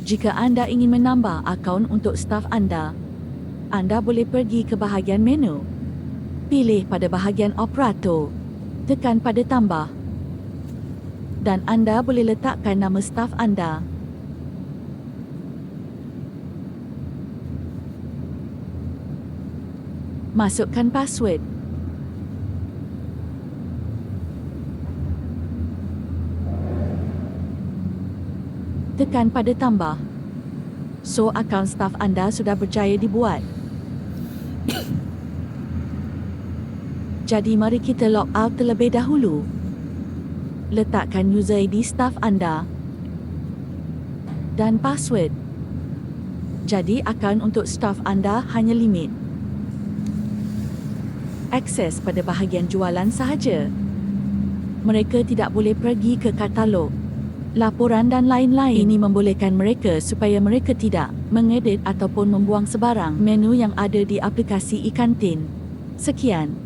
Jika anda ingin menambah akaun untuk staf anda boleh pergi ke bahagian menu. Pilih pada bahagian operator. Tekan pada tambah. Dan anda boleh letakkan nama staf anda. Masukkan password. Tekan pada tambah. So, akaun staf anda sudah berjaya dibuat. Jadi mari kita log out terlebih dahulu. Letakkan user ID staf anda dan password. Jadi akaun untuk staf anda hanya limit akses pada bahagian jualan sahaja. Mereka tidak boleh pergi ke katalog, laporan dan lain-lain. Ini membolehkan mereka supaya mereka tidak mengedit ataupun membuang sebarang menu yang ada di aplikasi e-kantin. Sekian.